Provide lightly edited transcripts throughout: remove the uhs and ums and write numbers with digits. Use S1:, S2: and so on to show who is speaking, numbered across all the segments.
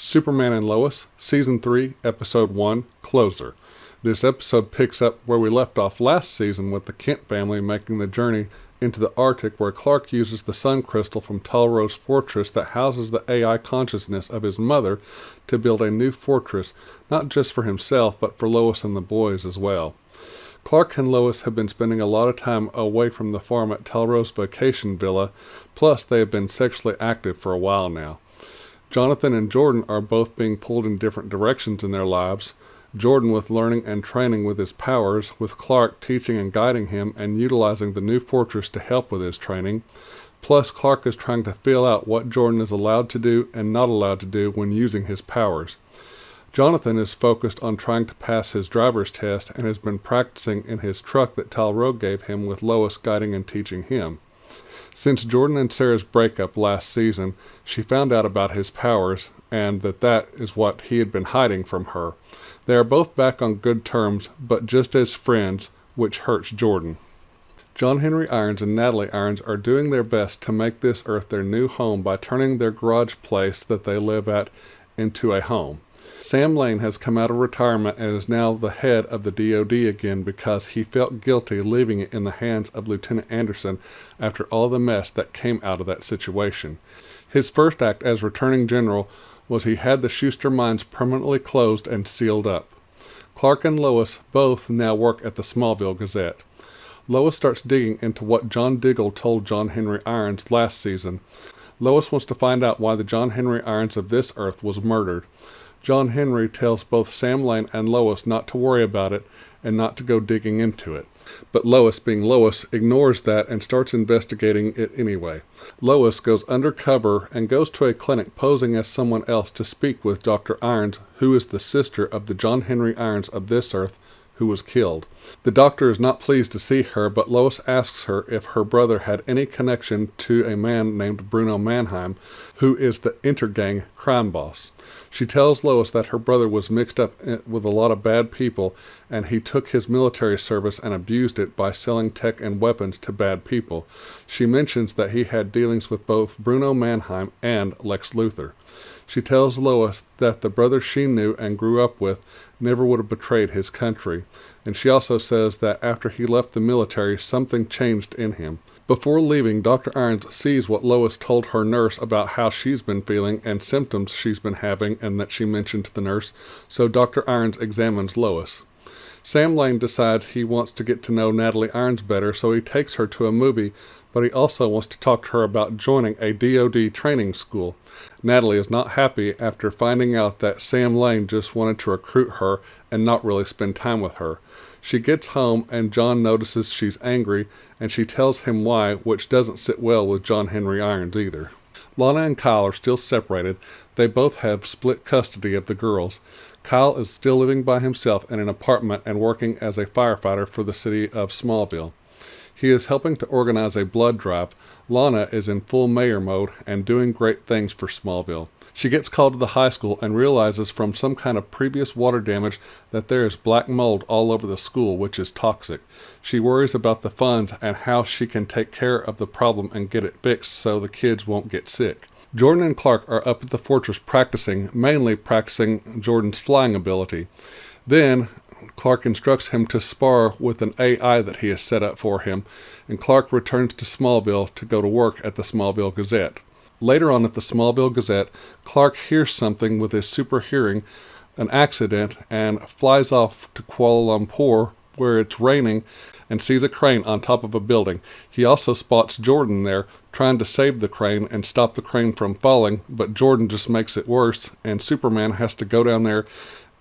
S1: Superman and Lois, Season 3, Episode 1, Closer. This episode picks up where we left off last season with the Kent family making the journey into the Arctic, where Clark uses the sun crystal from Talrose Fortress that houses the AI consciousness of his mother to build a new fortress, not just for himself, but for Lois and the boys as well. Clark and Lois have been spending a lot of time away from the farm at Talrose Vacation Villa, plus they have been sexually active for a while now. Jonathan and Jordan are both being pulled in different directions in their lives. Jordan with learning and training with his powers, with Clark teaching and guiding him and utilizing the new fortress to help with his training. Plus, Clark is trying to feel out what Jordan is allowed to do and not allowed to do when using his powers. Jonathan is focused on trying to pass his driver's test and has been practicing in his truck that Talro gave him, with Lois guiding and teaching him. Since Jordan and Sarah's breakup last season, she found out about his powers and that is what he had been hiding from her. They are both back on good terms, but just as friends, which hurts Jordan. John Henry Irons and Natalie Irons are doing their best to make this Earth their new home by turning their garage place that they live at into a home. Sam Lane has come out of retirement and is now the head of the DoD again because he felt guilty leaving it in the hands of Lieutenant Anderson after all the mess that came out of that situation. His first act as returning general was he had the Schuster mines permanently closed and sealed up. Clark and Lois both now work at the Smallville Gazette. Lois starts digging into what John Diggle told John Henry Irons last season. Lois wants to find out why the John Henry Irons of this Earth was murdered. John Henry tells both Sam Lane and Lois not to worry about it and not to go digging into it. But Lois, being Lois, ignores that and starts investigating it anyway. Lois goes undercover and goes to a clinic posing as someone else to speak with Dr. Irons, who is the sister of the John Henry Irons of this Earth who was killed. The doctor is not pleased to see her, but Lois asks her if her brother had any connection to a man named Bruno Mannheim, who is the Intergang crime boss. She tells Lois that her brother was mixed up with a lot of bad people, and he took his military service and abused it by selling tech and weapons to bad people. She mentions that he had dealings with both Bruno Mannheim and Lex Luthor. She tells Lois that the brother she knew and grew up with never would have betrayed his country, and she also says that after he left the military, something changed in him. Before leaving, Dr. Irons sees what Lois told her nurse about how she's been feeling and symptoms she's been having and that she mentioned to the nurse, so Dr. Irons examines Lois. Sam Lane decides he wants to get to know Natalie Irons better, so he takes her to a movie, but he also wants to talk to her about joining a DoD training school. Natalie is not happy after finding out that Sam Lane just wanted to recruit her and not really spend time with her. She gets home and John notices she's angry, and she tells him why, which doesn't sit well with John Henry Irons either. Lana and Kyle are still separated. They both have split custody of the girls. Kyle is still living by himself in an apartment and working as a firefighter for the city of Smallville. He is helping to organize a blood drive. Lana is in full mayor mode and doing great things for Smallville. She gets called to the high school and realizes from some kind of previous water damage that there is black mold all over the school, which is toxic. She worries about the funds and how she can take care of the problem and get it fixed so the kids won't get sick. Jordan and Clark are up at the fortress practicing, mainly practicing Jordan's flying ability. Then Clark instructs him to spar with an AI that he has set up for him, and Clark returns to Smallville to go to work at the Smallville Gazette. Later on at the Smallville Gazette, Clark hears something with his super hearing, an accident, and flies off to Kuala Lumpur, where it's raining, and sees a crane on top of a building. He also spots Jordan there, trying to save the crane and stop the crane from falling, but Jordan just makes it worse, and Superman has to go down there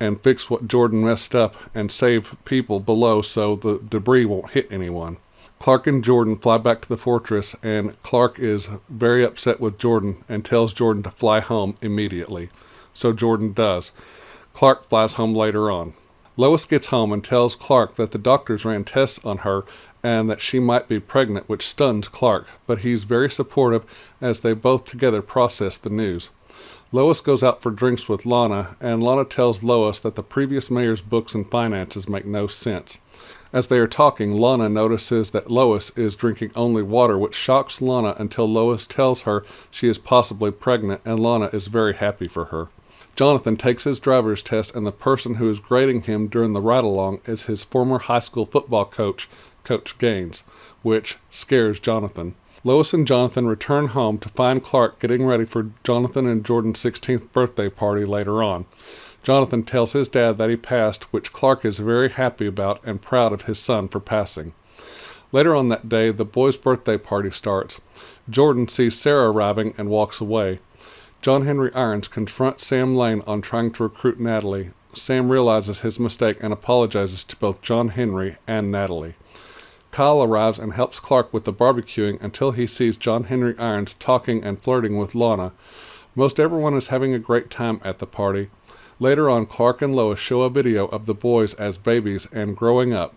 S1: and fix what Jordan messed up and save people below so the debris won't hit anyone. Clark and Jordan fly back to the fortress, and Clark is very upset with Jordan and tells Jordan to fly home immediately. So Jordan does. Clark flies home later on. Lois gets home and tells Clark that the doctors ran tests on her and that she might be pregnant, which stuns Clark, but he's very supportive as they both together process the news. Lois goes out for drinks with Lana, and Lana tells Lois that the previous mayor's books and finances make no sense. As they are talking, Lana notices that Lois is drinking only water, which shocks Lana until Lois tells her she is possibly pregnant, and Lana is very happy for her. Jonathan takes his driver's test, and the person who is grading him during the ride-along is his former high school football coach, Coach Gaines, which scares Jonathan. Lois and Jonathan return home to find Clark getting ready for Jonathan and Jordan's 16th birthday party later on. Jonathan tells his dad that he passed, which Clark is very happy about and proud of his son for passing. Later on that day, the boys' birthday party starts. Jordan sees Sarah arriving and walks away. John Henry Irons confronts Sam Lane on trying to recruit Natalie. Sam realizes his mistake and apologizes to both John Henry and Natalie. Kyle arrives and helps Clark with the barbecuing until he sees John Henry Irons talking and flirting with Lana. Most everyone is having a great time at the party. Later on, Clark and Lois show a video of the boys as babies and growing up.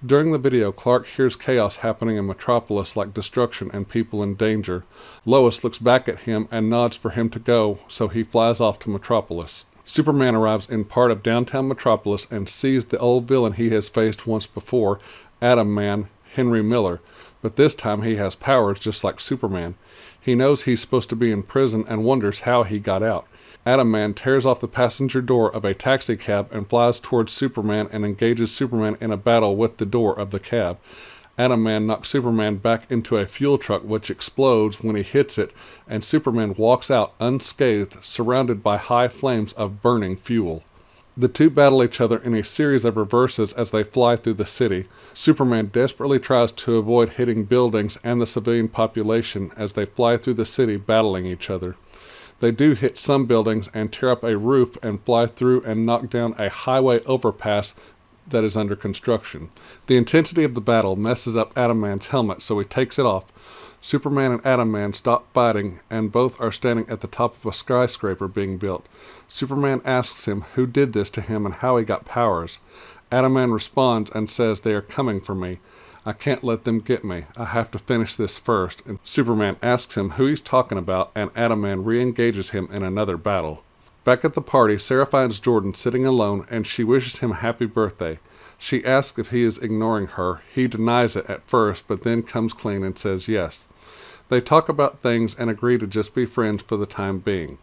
S1: During the video, Clark hears chaos happening in Metropolis, like destruction and people in danger. Lois looks back at him and nods for him to go, so he flies off to Metropolis. Superman arrives in part of downtown Metropolis and sees the old villain he has faced once before, Atom Man Henry Miller, but this time he has powers just like Superman. He knows he's supposed to be in prison and wonders how he got out. Atom Man tears off the passenger door of a taxi cab and flies towards Superman and engages Superman in a battle with the door of the cab. Atom Man knocks Superman back into a fuel truck, which explodes when he hits it, and Superman walks out unscathed, surrounded by high flames of burning fuel. The two battle each other in a series of reverses as they fly through the city. Superman desperately tries to avoid hitting buildings and the civilian population as they fly through the city battling each other. They do hit some buildings and tear up a roof and fly through and knock down a highway overpass that is under construction. The intensity of the battle messes up Atom Man's helmet, so he takes it off. Superman and Atom Man stop fighting, and both are standing at the top of a skyscraper being built. Superman asks him who did this to him and how he got powers. Atom Man responds and says they are coming for me. I can't let them get me. I have to finish this first. And Superman asks him who he's talking about, and Atom Man re-engages him in another battle. Back at the party, Sarah finds Jordan sitting alone, and she wishes him a happy birthday. She asks if he is ignoring her. He denies it at first, but then comes clean and says yes. They talk about things and agree to just be friends for the time being.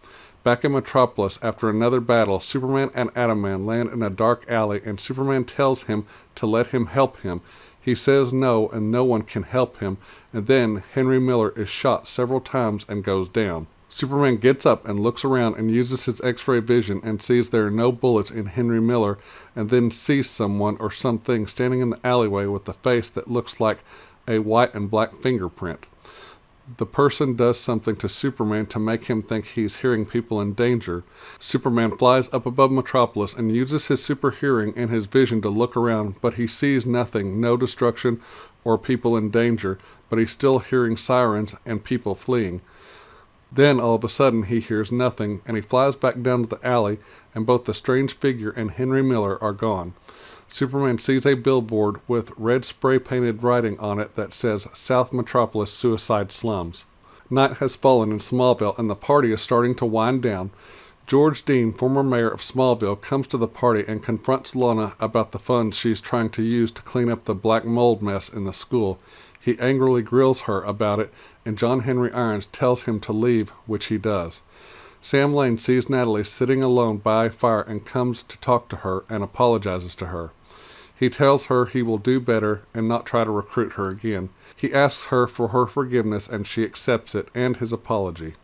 S1: Back in Metropolis, after another battle, Superman and Atom Man land in a dark alley, and Superman tells him to let him help him. He says no, and no one can help him, and then Henry Miller is shot several times and goes down. Superman gets up and looks around and uses his X-ray vision and sees there are no bullets in Henry Miller, and then sees someone or something standing in the alleyway with a face that looks like a white and black fingerprint. The person does something to Superman to make him think he's hearing people in danger. Superman flies up above Metropolis and uses his super hearing and his vision to look around, but he sees nothing, no destruction or people in danger, but he's still hearing sirens and people fleeing. Then all of a sudden he hears nothing, and he flies back down to the alley, and both the strange figure and Henry Miller are gone. Superman sees a billboard with red spray-painted writing on it that says South Metropolis Suicide Slums. Night has fallen in Smallville, and the party is starting to wind down. George Dean, former mayor of Smallville, comes to the party and confronts Lana about the funds she's trying to use to clean up the black mold mess in the school. He angrily grills her about it, and John Henry Irons tells him to leave, which he does. Sam Lane sees Natalie sitting alone by a fire and comes to talk to her and apologizes to her. He tells her he will do better and not try to recruit her again. He asks her for her forgiveness, and she accepts it and his apology.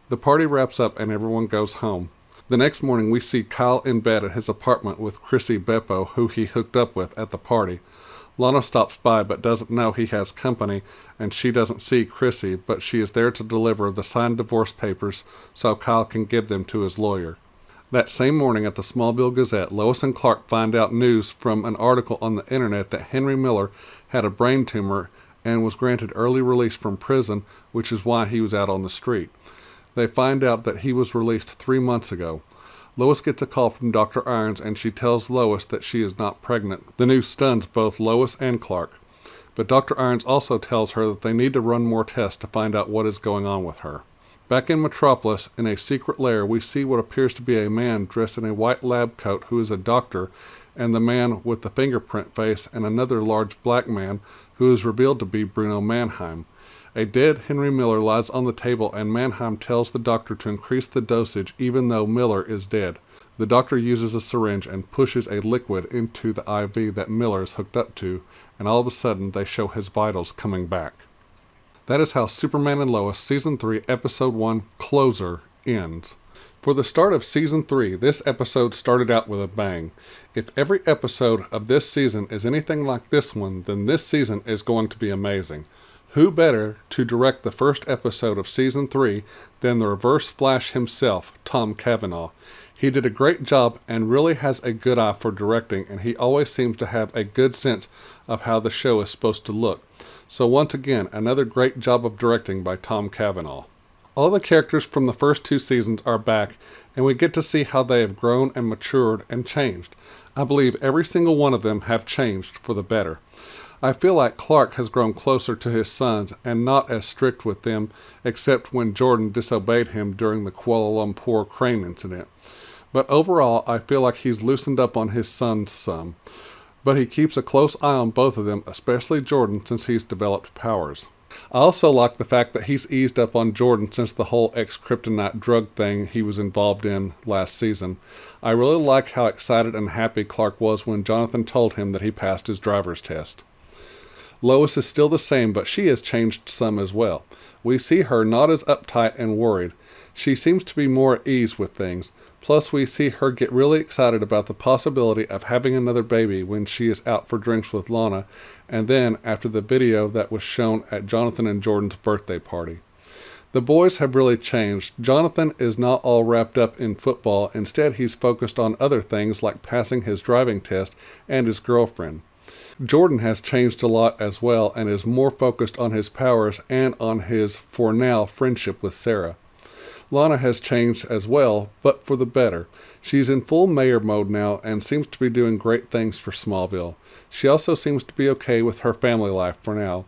S1: The party wraps up and everyone goes home. The next morning we see Kyle in bed at his apartment with Chrissy Beppo, who he hooked up with at the party. Lana stops by but doesn't know he has company, and she doesn't see Chrissy, but she is there to deliver the signed divorce papers so Kyle can give them to his lawyer. That same morning at the Smallville Gazette, Lois and Clark find out news from an article on the internet that Henry Miller had a brain tumor and was granted early release from prison, which is why he was out on the street. They find out that he was released 3 months ago. Lois gets a call from Dr. Irons, and she tells Lois that she is not pregnant. The news stuns both Lois and Clark. But Dr. Irons also tells her that they need to run more tests to find out what is going on with her. Back in Metropolis, in a secret lair, we see what appears to be a man dressed in a white lab coat who is a doctor, and the man with the fingerprint face, and another large black man who is revealed to be Bruno Mannheim. A dead Henry Miller lies on the table, and Mannheim tells the doctor to increase the dosage even though Miller is dead. The doctor uses a syringe and pushes a liquid into the IV that Miller is hooked up to, and all of a sudden they show his vitals coming back. That is how Superman and Lois Season 3, Episode 1, Closer, ends. For the start of Season 3, this episode started out with a bang. If every episode of this season is anything like this one, then this season is going to be amazing. Who better to direct the first episode of Season 3 than the Reverse Flash himself, Tom Cavanaugh? He did a great job and really has a good eye for directing, and he always seems to have a good sense of how the show is supposed to look. So once again, another great job of directing by Tom Cavanaugh. All the characters from the first 2 seasons are back, and we get to see how they have grown and matured and changed. I believe every single one of them have changed for the better. I feel like Clark has grown closer to his sons and not as strict with them, except when Jordan disobeyed him during the Kuala Lumpur crane incident. But overall, I feel like he's loosened up on his sons some. But he keeps a close eye on both of them, especially Jordan, since he's developed powers. I also like the fact that he's eased up on Jordan since the whole ex-kryptonite drug thing he was involved in last season. I really like how excited and happy Clark was when Jonathan told him that he passed his driver's test. Lois is still the same, but she has changed some as well. We see her not as uptight and worried. She seems to be more at ease with things. Plus, we see her get really excited about the possibility of having another baby when she is out for drinks with Lana, and then after the video that was shown at Jonathan and Jordan's birthday party. The boys have really changed. Jonathan is not all wrapped up in football. Instead, he's focused on other things like passing his driving test and his girlfriend. Jordan has changed a lot as well and is more focused on his powers and on his, for now, friendship with Sarah. Lana has changed as well, but for the better. She's in full mayor mode now and seems to be doing great things for Smallville. She also seems to be okay with her family life for now.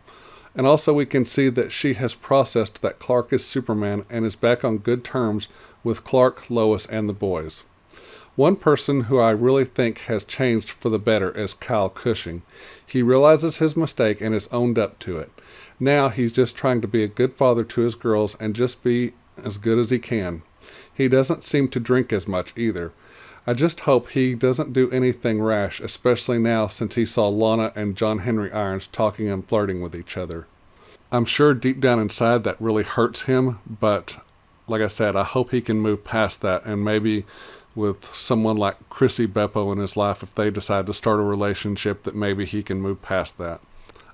S1: And also we can see that she has processed that Clark is Superman and is back on good terms with Clark, Lois, and the boys. One person who I really think has changed for the better is Kyle Cushing. He realizes his mistake and has owned up to it. Now he's just trying to be a good father to his girls and just be as good as he can. He doesn't seem to drink as much either. I just hope he doesn't do anything rash, especially now since he saw Lana and John Henry Irons talking and flirting with each other. I'm sure deep down inside that really hurts him, but like I said, I hope he can move past that, and maybe with someone like Chrissy Beppo in his life, if they decide to start a relationship, that maybe he can move past that.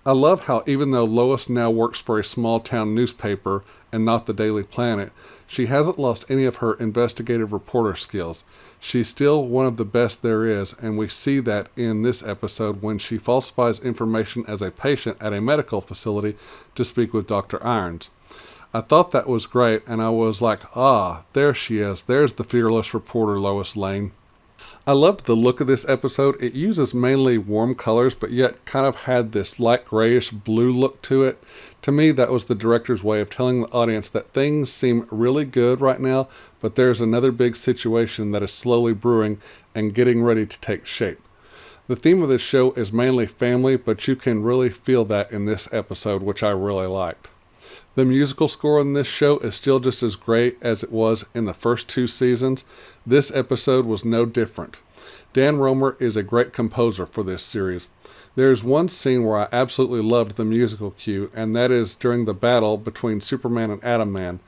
S1: I love how even though Lois now works for a small town newspaper and not the Daily Planet, she hasn't lost any of her investigative reporter skills. She's still one of the best there is, and we see that in this episode when she falsifies information as a patient at a medical facility to speak with Dr. Irons. I thought that was great, and I was like, there she is. There's the fearless reporter Lois Lane. I loved the look of this episode. It uses mainly warm colors, but yet kind of had this light grayish blue look to it. To me, that was the director's way of telling the audience that things seem really good right now, but there's another big situation that is slowly brewing and getting ready to take shape. The theme of this show is mainly family, but you can really feel that in this episode, which I really liked. The musical score in this show is still just as great as it was in the first 2 seasons. This episode was no different. Dan Romer is a great composer for this series. There is one scene where I absolutely loved the musical cue, and that is during the battle between Superman and Atom Man.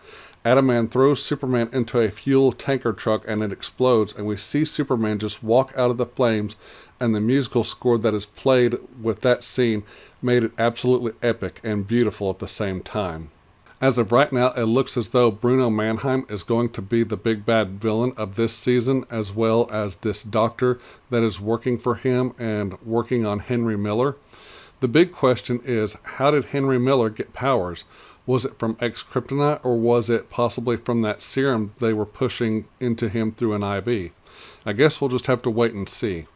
S1: Atom Man throws Superman into a fuel tanker truck and it explodes, and we see Superman just walk out of the flames, and the musical score that is played with that scene made it absolutely epic and beautiful at the same time. As of right now, it looks as though Bruno Mannheim is going to be the big bad villain of this season, as well as this doctor that is working for him and working on Henry Miller. The big question is, how did Henry Miller get powers? Was it from ex-kryptonite, or was it possibly from that serum they were pushing into him through an IV? I guess we'll just have to wait and see.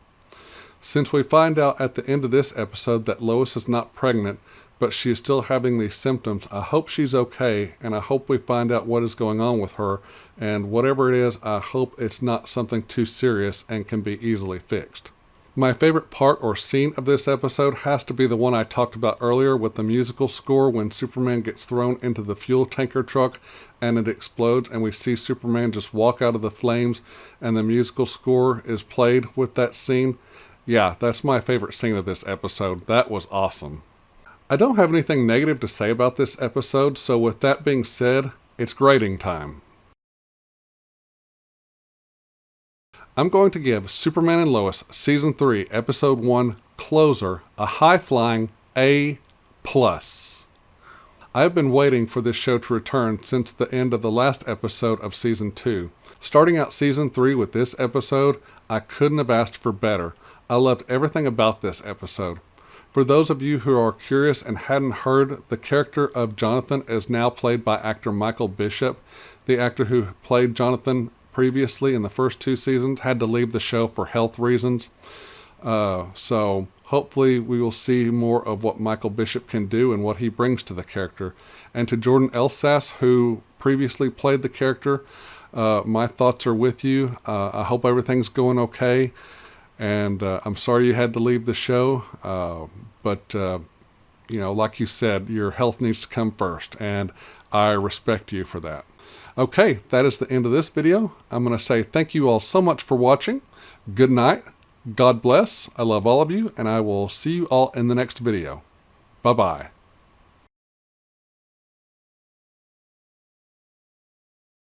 S1: Since we find out at the end of this episode that Lois is not pregnant, but she is still having these symptoms, I hope she's okay, and I hope we find out what is going on with her, and whatever it is, I hope it's not something too serious and can be easily fixed. My favorite part or scene of this episode has to be the one I talked about earlier with the musical score when Superman gets thrown into the fuel tanker truck and it explodes and we see Superman just walk out of the flames and the musical score is played with that scene. Yeah, that's my favorite scene of this episode. That was awesome. I don't have anything negative to say about this episode, so with that being said, it's grading time. I'm going to give Superman and Lois Season 3, Episode 1, Closer, a high-flying A+. I have been waiting for this show to return since the end of the last episode of Season 2. Starting out Season 3 with this episode, I couldn't have asked for better. I loved everything about this episode. For those of you who are curious and hadn't heard, the character of Jonathan is now played by actor Michael Bishop. The actor who played Jonathan previously in the first 2 seasons had to leave the show for health reasons. So hopefully we will see more of what Michael Bishop can do and what he brings to the character. And to Jordan Elsass, who previously played the character, my thoughts are with you. I hope everything's going okay. And I'm sorry you had to leave the show. But like you said, your health needs to come first. And I respect you for that. Okay, that is the end of this video. I'm going to say thank you all so much for watching. Good night. God bless. I love all of you, and I will see you all in the next video. Bye-bye.